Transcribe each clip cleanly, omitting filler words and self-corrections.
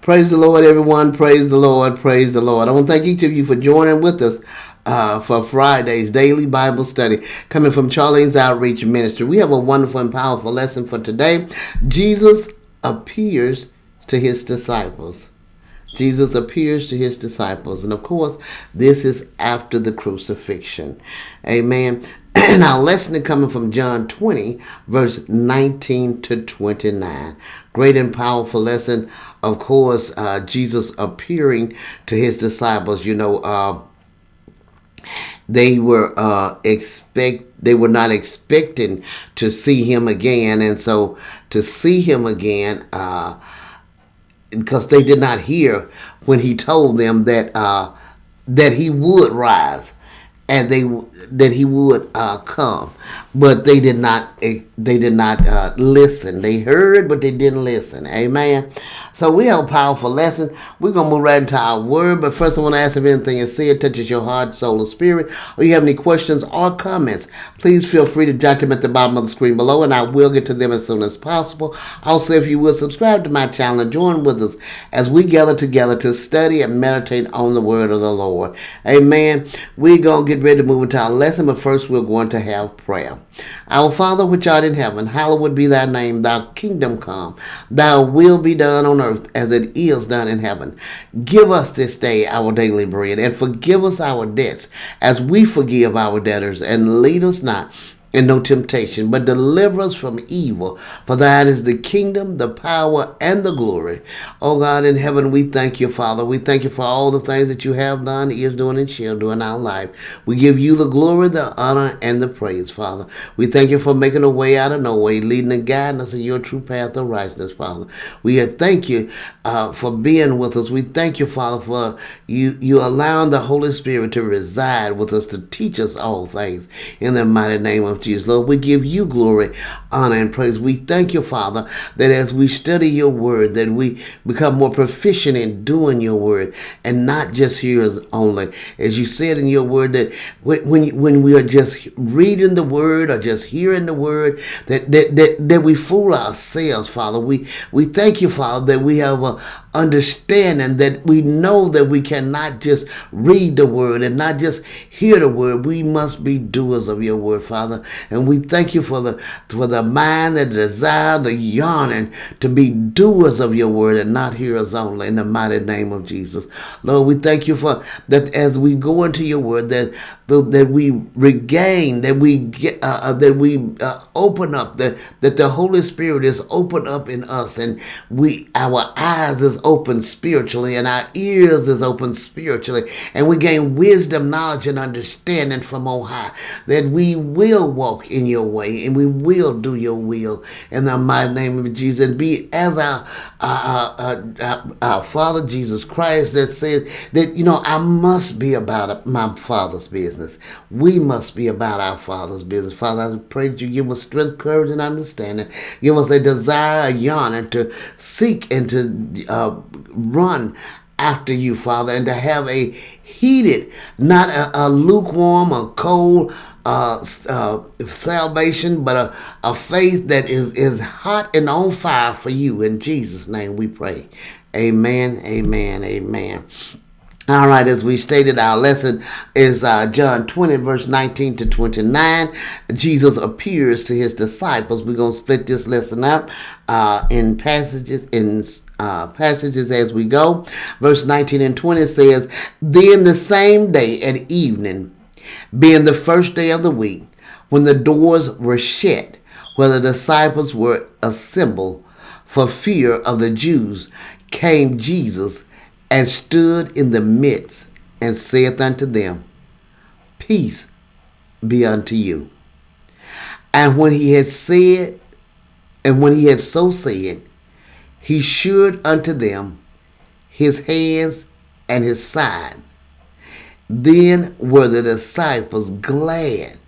Praise the Lord, everyone. Praise the Lord. Praise the Lord. I want to thank each of you for joining with us for Friday's daily Bible study coming from Charlene's Outreach Ministry. We have a wonderful and powerful lesson for today. Jesus appears to his disciples. Jesus appears to his disciples. And of course, this is after the crucifixion. Amen. And our lesson is coming from John 20, verse 19 to 29. Great and powerful lesson. Of course, Jesus appearing to his disciples. They were not expecting to see him again, and so to see him again, because they did not hear when he told them that he would rise and that he would come, but they did not listen. They heard, but they didn't listen. Amen. So we have a powerful lesson. We're going to move right into our word. But first, I want to ask if anything is said touches your heart, soul, or spirit, or you have any questions or comments, please feel free to jot them at the bottom of the screen below, and I will get to them as soon as possible. Also, if you will, subscribe to my channel and join with us as we gather together to study and meditate on the word of the Lord. Amen. We're going to get ready to move into our lesson, but first we're going to have prayer. Our Father which art in heaven, hallowed be thy name. Thy kingdom come. Thy will be done on earth as it is done in heaven. Give us this day our daily bread, and forgive us our debts as we forgive our debtors. And lead us not in no temptation, but deliver us from evil. For thine is the kingdom, the power, and the glory. Oh God in heaven, we thank you, Father. We thank you for all the things that you have done, is doing, and shall do in our life. We give you the glory, the honor, and the praise, Father. We thank you for making a way out of no way, leading and guiding us in your true path of righteousness, Father. We thank you for being with us. We thank you, Father, for you allowing the Holy Spirit to reside with us, to teach us all things. In the mighty name of Jesus, Lord, we give you glory, honor, and praise. We thank you, Father, that as we study your word, that we become more proficient in doing your word and not just hearers only. As you said in your word, that when we are just reading the word or just hearing the word, that we fool ourselves, Father. We thank you, Father, that we have a understanding, that we know that we cannot just read the word and not just hear the word. We must be doers of your word, Father. And we thank you for the mind, the desire, the yearning to be doers of your word and not hearers only, in the mighty name of Jesus. Lord, we thank you for that as we go into your word, that we regain, that we get, open up, that the Holy Spirit is open up in us, and our eyes is open spiritually, and our ears is open spiritually, and we gain wisdom, knowledge, and understanding from on high, that we will walk in your way and we will do your will in the mighty name of Jesus, and be as our Father Jesus Christ that says that, I must be about my Father's business. We must be about our Father's business. Father, I pray that you give us strength, courage, and understanding. Give us a desire, a yearning to seek and to run after you, Father, and to have a heated, not a lukewarm or cold salvation, but a faith that is hot and on fire for you. In Jesus' name we pray. Amen, amen, amen. All right, as we stated, our lesson is John 20, verse 19 to 29. Jesus appears to his disciples. We're going to split this lesson up in passages as we go. Verse 19 and 20 says, Then the same day at evening, being the first day of the week, when the doors were shut, where the disciples were assembled for fear of the Jews, came Jesus and stood in the midst, and saith unto them, Peace be unto you. And when he had so said, he shewed unto them his hands and his side. Then were the disciples glad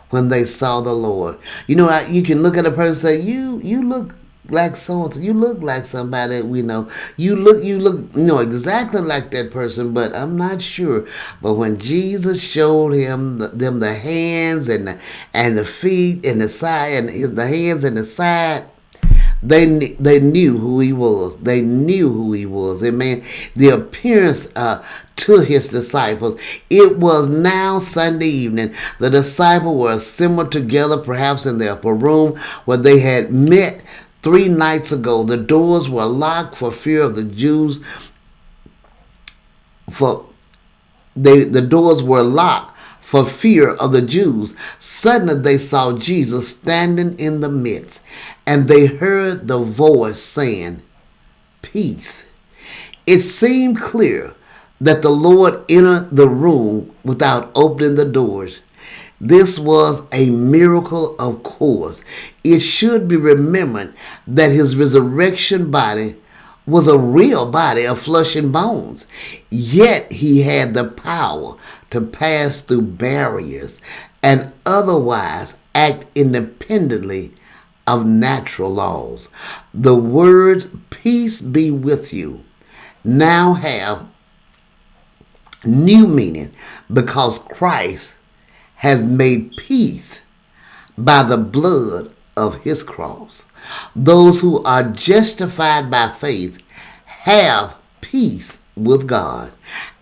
when they saw the Lord. You can look at a person and say, you look like so-and-so. You look like somebody we know. You look exactly like that person, but I'm not sure. But when Jesus showed them the hands and the feet and the side, and the hands and the side, They knew who he was. They knew who he was. Amen. The appearance to his disciples. It was now Sunday evening. The disciples were assembled together, perhaps in the upper room where they had met 3 nights ago. The doors were locked for fear of the Jews. The doors were locked for fear of the Jews. Suddenly they saw Jesus standing in the midst, and they heard the voice saying, "Peace." It seemed clear that the Lord entered the room without opening the doors. This was a miracle, of course. It should be remembered that his resurrection body was a real body of flesh and bones. Yet he had the power to pass through barriers and otherwise act independently of natural laws. The words, "Peace be with you," now have new meaning because Christ has made peace by the blood of his cross. Those who are justified by faith have peace with God.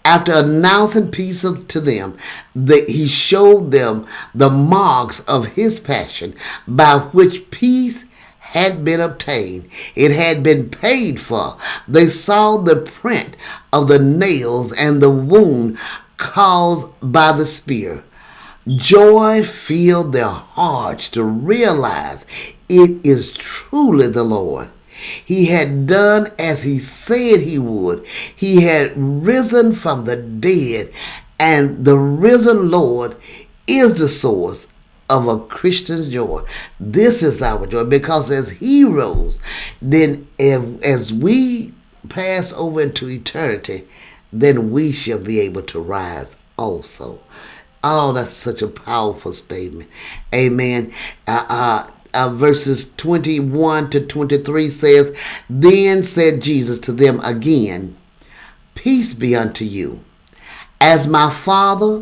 After announcing peace to them, he showed them the marks of his passion by which peace had been obtained. It had been paid for. They saw the print of the nails and the wound caused by the spear. Joy filled their hearts to realize it is truly the Lord. He had done as he said he would. He had risen from the dead, and the risen Lord is the source of a Christian's joy. This is our joy, because as he rose, then as we pass over into eternity, then we shall be able to rise also. Oh, that's such a powerful statement. Amen. Verses 21 to 23 says, "Then said Jesus to them again, Peace be unto you. As my Father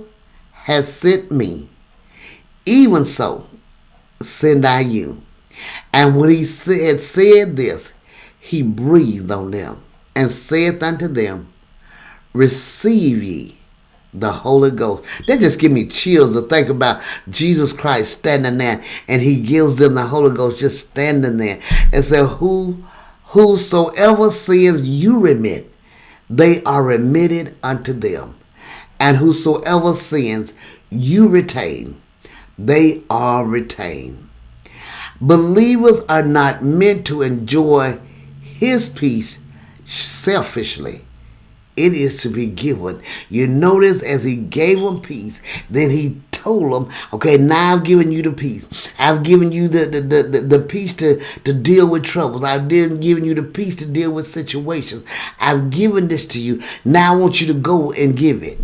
has sent me, even so send I you." And when he had said this, he breathed on them and saith unto them, "Receive ye the Holy Ghost." That just give me chills to think about Jesus Christ standing there, and he gives them the Holy Ghost just standing there, and said, "Whosoever sins you remit, they are remitted unto them. And whosoever sins you retain, they are retained." Believers are not meant to enjoy his peace selfishly. It is to be given. You notice as he gave them peace, then he told them, okay, now I've given you the peace. I've given you the peace to deal with troubles. I've given you the peace to deal with situations. I've given this to you. Now I want you to go and give it.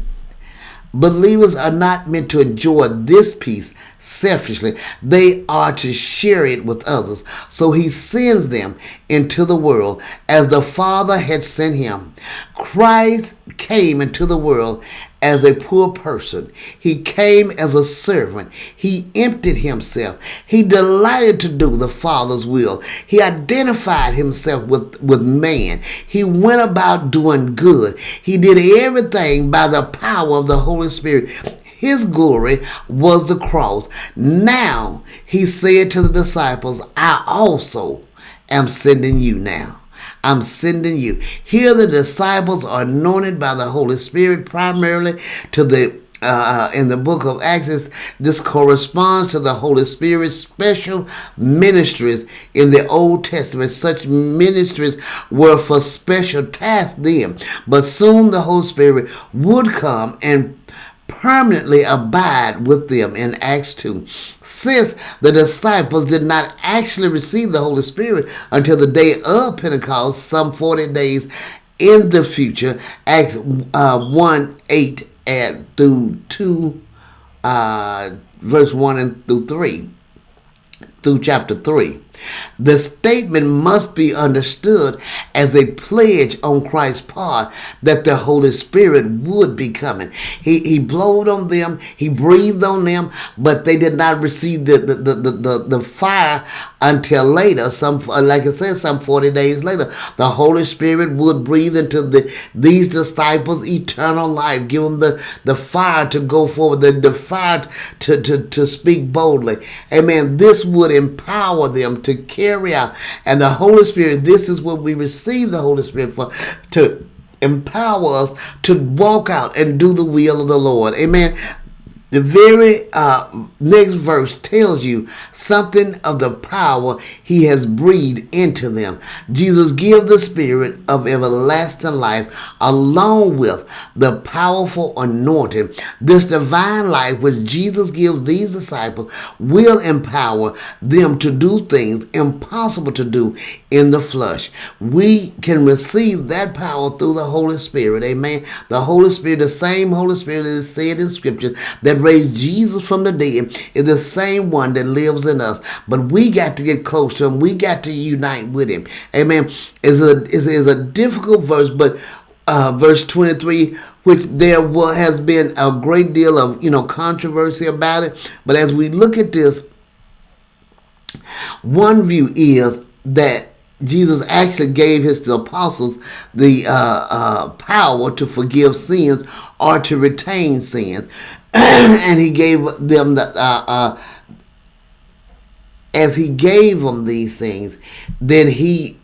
Believers are not meant to enjoy this peace selfishly. They are to share it with others. So he sends them into the world as the Father had sent him. Christ came into the world as a poor person. He came as a servant. He emptied himself. He delighted to do the Father's will. He identified himself with man. He went about doing good. He did everything by the power of the Holy Spirit. His glory was the cross. Now he said to the disciples, "I also am sending you now. I'm sending you." Here the disciples are anointed by the Holy Spirit primarily to in the book of Acts. This corresponds to the Holy Spirit's special ministries in the Old Testament. Such ministries were for special tasks then, but soon the Holy Spirit would come and permanently abide with them in Acts 2. Since the disciples did not actually receive the Holy Spirit until the day of Pentecost, some 40 days in the future, Acts 1:8 through 2, verse 1 and through 3, through chapter 3. The statement must be understood as a pledge on Christ's part that the Holy Spirit would be coming. He blowed on them, he breathed on them, but they did not receive the fire until later. Like I said, some 40 days later, the Holy Spirit would breathe into these disciples eternal life, give them the fire to go forward, the fire to speak boldly. Amen. This would empower them to carry out. And the Holy Spirit, this is what we receive the Holy Spirit for, to empower us to walk out and do the will of the Lord. Amen. The very next verse tells you something of the power he has breathed into them. Jesus gives the Spirit of everlasting life along with the powerful anointing. This divine life which Jesus gives these disciples will empower them to do things impossible to do in the flesh. We can receive that power through the Holy Spirit. Amen. The Holy Spirit, the same Holy Spirit that is said in Scripture that raised Jesus from the dead, is the same one that lives in us. But we got to get close to him. We got to unite with him. Amen. It's a difficult verse, but verse 23, which there has been a great deal of controversy about it. But as we look at this, one view is that Jesus actually gave his apostles the power to forgive sins or to retain sins. And he gave them as he gave them these things, then he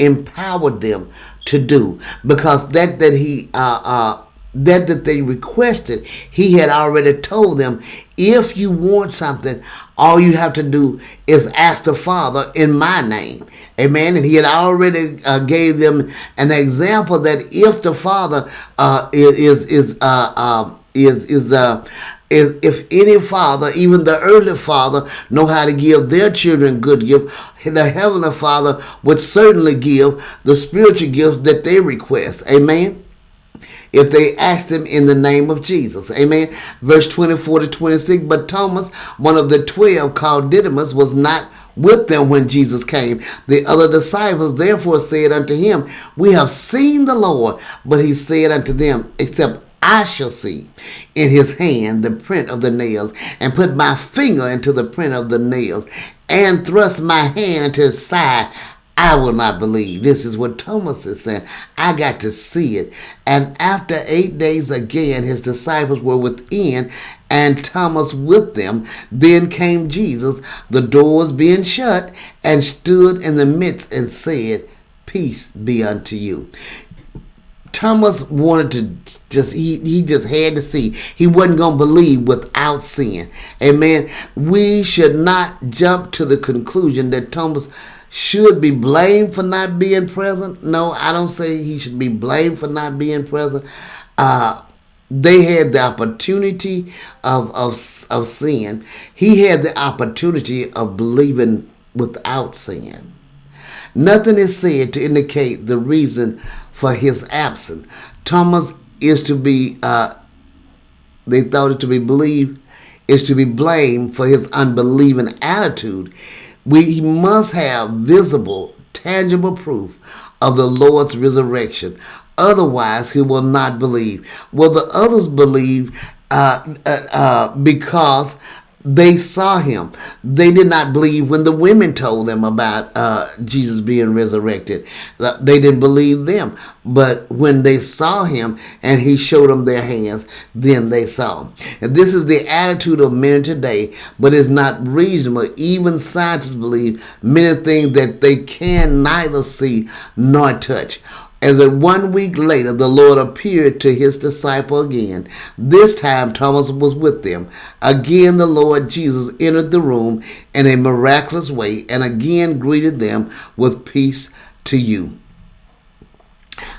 empowered them to do, because that they requested, he had already told them, if you want something, all you have to do is ask the Father in my name. Amen. And he had already gave them an example that if the Father if any father, even the earthly father, know how to give their children good gifts, the heavenly Father would certainly give the spiritual gifts that they request. Amen. If they ask him in the name of Jesus. Amen. Verse 24 to 26, but Thomas, one of the 12, called Didymus, was not with them when Jesus came. The other disciples therefore said unto him, we have seen the Lord. But he said unto them, except I shall see in his hand the print of the nails, and put my finger into the print of the nails, and thrust my hand into his side, I will not believe. This is what Thomas is saying. I got to see it. And after 8 days again, his disciples were within, and Thomas with them. Then came Jesus, the doors being shut, and stood in the midst and said, peace be unto you. Thomas wanted to he just had to see. He wasn't going to believe without seeing. Amen. We should not jump to the conclusion that Thomas should be blamed for not being present. No, I don't say he should be blamed for not being present. They had the opportunity of seeing. He had the opportunity of believing without seeing. Nothing is said to indicate the reason for his absence. Thomas is to be, they thought it to be believed, is to be blamed for his unbelieving attitude. We must have visible, tangible proof of the Lord's resurrection. Otherwise, he will not believe. Well, the others believed because they saw him. They did not believe when the women told them about Jesus being resurrected. They didn't believe them. But when they saw him and he showed them their hands, then they saw him. And this is the attitude of men today, but it's not reasonable. Even scientists believe many things that they can neither see nor touch. As 1 week later, the Lord appeared to his disciple again. This time, Thomas was with them. Again, the Lord Jesus entered the room in a miraculous way and again greeted them with peace to you.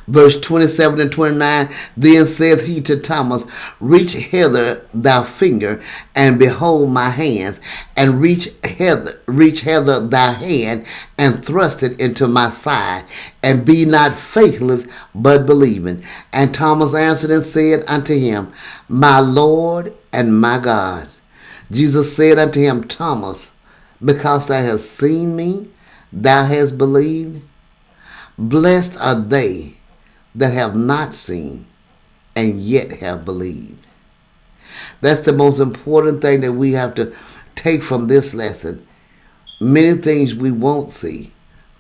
Verse 27 and 29, then saith he to Thomas, reach hither thy finger, and behold my hands, and reach hither thy hand, and thrust it into my side, and be not faithless, but believing. And Thomas answered and said unto him, my Lord and my God. Jesus said unto him, Thomas, because thou hast seen me, thou hast believed. Blessed are they that have not seen and yet have believed. That's the most important thing that we have to take from this lesson. Many things we won't see,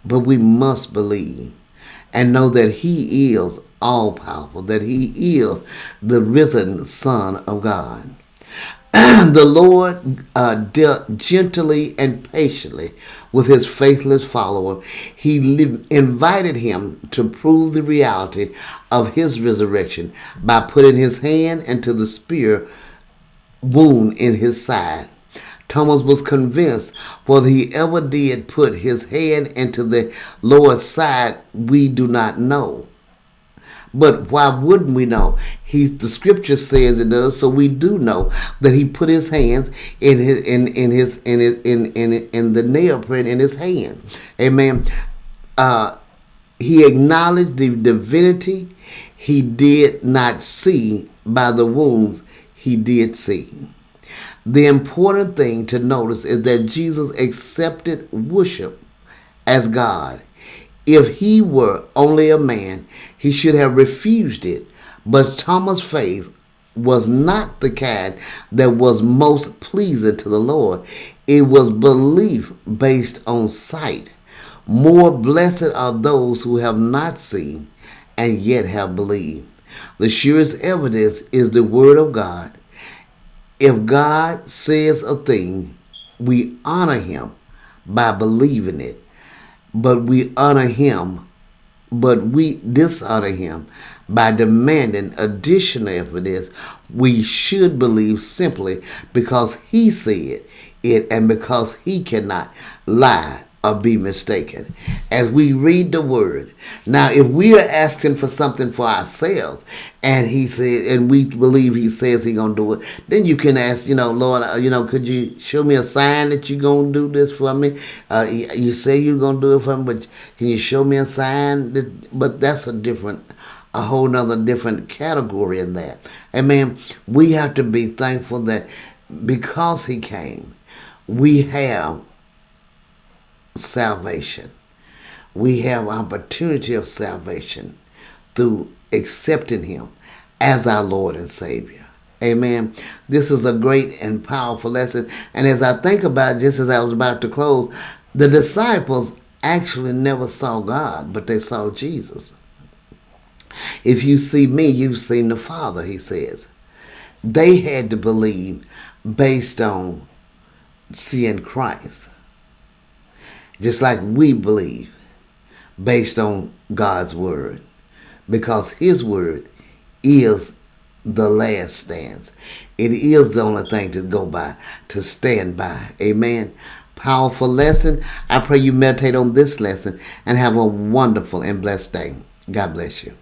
but we must believe and know that He is all powerful, that He is the risen Son of God. The Lord dealt gently and patiently with His faithless follower. He invited him to prove the reality of His resurrection by putting His hand into the spear wound in His side. Thomas was convinced whether he ever did put his hand into the Lord's side, we do not know. But why wouldn't we know? The scripture says it does, so we do know that he put his hands in the nail print in his hand. Amen. He acknowledged the divinity he did not see by the wounds he did see. The important thing to notice is that Jesus accepted worship as God. If he were only a man, he should have refused it. But Thomas' faith was not the kind that was most pleasing to the Lord. It was belief based on sight. More blessed are those who have not seen and yet have believed. The surest evidence is the Word of God. If God says a thing, we honor Him by believing it. But we dishonor Him by demanding additional evidence. We should believe simply because He said it and because He cannot lie or be mistaken. As we read the Word, now if we are asking for something for ourselves and He said, and we believe He says He's gonna do it, then you can ask, Lord, could you show me a sign that you're gonna do this for me? You say you're gonna do it for me, but can you show me a sign? But that's a whole nother different category in that. Amen. We have to be thankful that because He came, we have salvation. We have opportunity of salvation through accepting Him as our Lord and Savior. Amen. This is a great and powerful lesson. And as I think about it, just as I was about to close, the disciples actually never saw God, but they saw Jesus. If you see me, you've seen the Father, He says. They had to believe based on seeing Christ. Just like we believe based on God's Word. Because His Word is the last stance. It is the only thing to go by, to stand by. Amen. Powerful lesson. I pray you meditate on this lesson and have a wonderful and blessed day. God bless you.